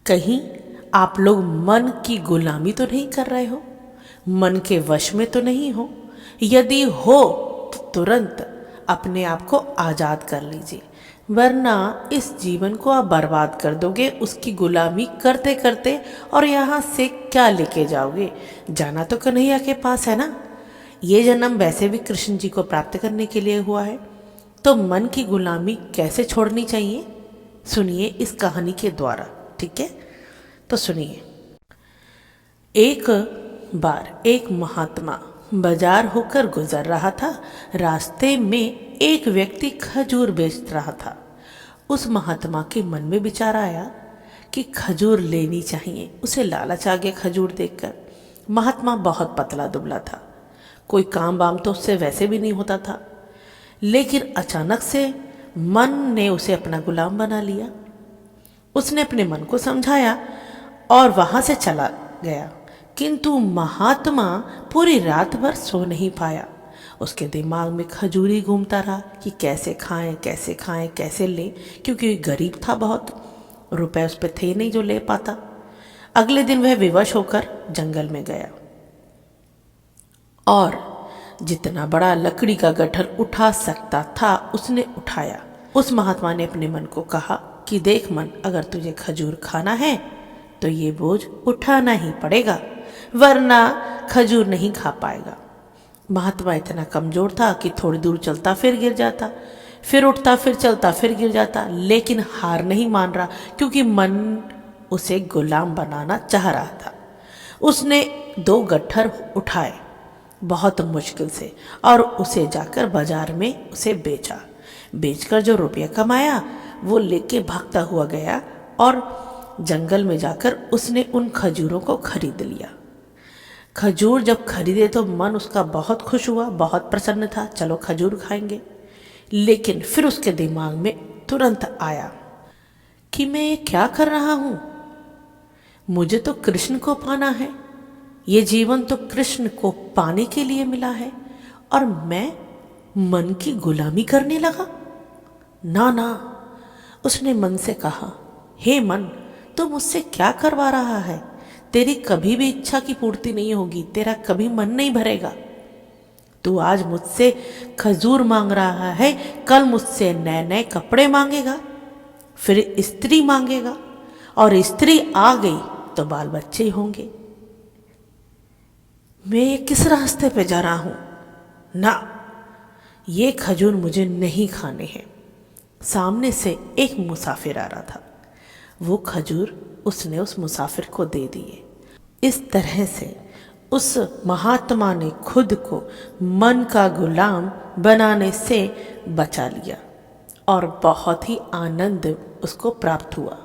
कहीं आप लोग मन की गुलामी तो नहीं कर रहे हो, मन के वश में तो नहीं हो? यदि हो तो तुरंत अपने आप को आज़ाद कर लीजिए, वरना इस जीवन को आप बर्बाद कर दोगे उसकी गुलामी करते करते। और यहाँ से क्या लेके जाओगे? जाना तो कन्हैया के पास है ना। ये जन्म वैसे भी कृष्ण जी को प्राप्त करने के लिए हुआ है, तो मन की गुलामी कैसे छोड़नी चाहिए, सुनिए इस कहानी के द्वारा। ठीक है, तो सुनिए। एक बार एक महात्मा बाजार होकर गुजर रहा था। रास्ते में एक व्यक्ति खजूर बेच रहा था। उस महात्मा के मन में विचार आया कि खजूर लेनी चाहिए। उसे लालच आ गया खजूर देखकर। महात्मा बहुत पतला दुबला था, कोई काम वाम तो उससे वैसे भी नहीं होता था, लेकिन अचानक से मन ने उसे अपना गुलाम बना लिया। उसने अपने मन को समझाया और वहाँ से चला गया, किंतु महात्मा पूरी रात भर सो नहीं पाया। उसके दिमाग में खजूर ही घूमता रहा कि कैसे खाएं कैसे खाएं कैसे लें, क्योंकि गरीब था, बहुत रुपए उस पर थे नहीं जो ले पाता। अगले दिन वह विवश होकर जंगल में गया और जितना बड़ा लकड़ी का गट्ठर उठा सकता था उसने उठाया। उस महात्मा ने अपने मन को कहा कि देख मन, अगर तुझे खजूर खाना है तो ये बोझ उठाना ही पड़ेगा, वरना खजूर नहीं खा पाएगा। महात्मा इतना कमजोर था कि थोड़ी दूर चलता फिर गिर जाता, फिर उठता फिर चलता फिर गिर जाता, लेकिन हार नहीं मान रहा, क्योंकि मन उसे गुलाम बनाना चाह रहा था। उसने 2 गट्ठर उठाए बहुत मुश्किल से और उसे जाकर बाजार में उसे बेचा। बेचकर जो रुपया कमाया वो लेके भागता हुआ गया और जंगल में जाकर उसने उन खजूरों को खरीद लिया। खजूर जब खरीदे तो मन उसका बहुत खुश हुआ, बहुत प्रसन्न था, चलो खजूर खाएंगे। लेकिन फिर उसके दिमाग में तुरंत आया कि मैं ये क्या कर रहा हूं, मुझे तो कृष्ण को पाना है, ये जीवन तो कृष्ण को पाने के लिए मिला है और मैं मन की गुलामी करने लगा। ना ना, उसने मन से कहा, हे मन, तू मुझसे क्या करवा रहा है? तेरी कभी भी इच्छा की पूर्ति नहीं होगी, तेरा कभी मन नहीं भरेगा। तू आज मुझसे खजूर मांग रहा है, कल मुझसे नए नए कपड़े मांगेगा, फिर स्त्री मांगेगा, और स्त्री आ गई तो बाल बच्चे ही होंगे। मैं ये किस रास्ते पे जा रहा हूं? ना, ये खजूर मुझे नहीं खाने हैं। सामने से एक मुसाफिर आ रहा था, वो खजूर उसने उस मुसाफिर को दे दिए। इस तरह से उस महात्मा ने खुद को मन का गुलाम बनाने से बचा लिया और बहुत ही आनंद उसको प्राप्त हुआ,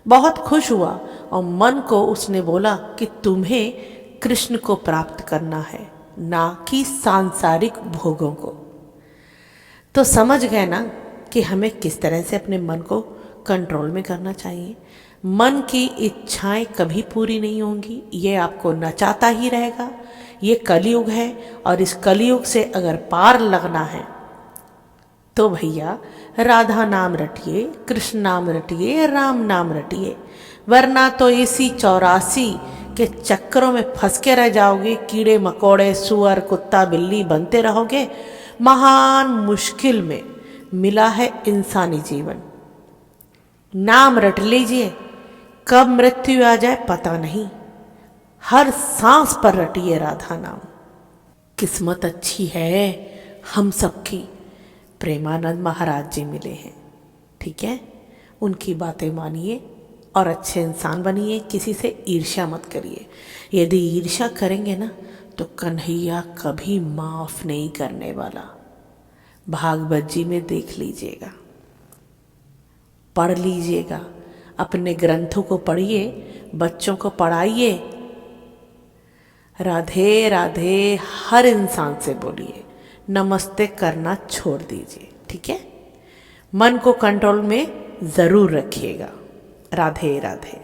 बहुत खुश हुआ। और मन को उसने बोला कि तुम्हें कृष्ण को प्राप्त करना है, ना कि सांसारिक भोगों को। तो समझ गए ना कि हमें किस तरह से अपने मन को कंट्रोल में करना चाहिए। मन की इच्छाएं कभी पूरी नहीं होंगी, ये आपको नचाता ही रहेगा। ये कलयुग है और इस कलयुग से अगर पार लगना है तो भैया राधा नाम रटिए, कृष्ण नाम रटिए, राम नाम रटिए, वरना तो इसी 84 के चक्करों में फंस के रह जाओगे। कीड़े मकोड़े, सुअर, कुत्ता, बिल्ली बनते रहोगे। महान मुश्किल में मिला है इंसानी जीवन। नाम रट लीजिए, कब मृत्यु आ जाए पता नहीं। हर सांस पर रटिए राधा नाम। किस्मत अच्छी है हम सबकी, प्रेमानंद महाराज जी मिले हैं। ठीक है, उनकी बातें मानिए और अच्छे इंसान बनिए, किसी से ईर्ष्या मत करिए। यदि ईर्ष्या करेंगे ना तो कन्हैया कभी माफ नहीं करने वाला। भागवत जी में देख लीजिएगा, पढ़ लीजिएगा, अपने ग्रंथों को पढ़िए, बच्चों को पढ़ाइए। राधे राधे हर इंसान से बोलिए, नमस्ते करना छोड़ दीजिए। ठीक है, मन को कंट्रोल में जरूर रखिएगा। राधे राधे।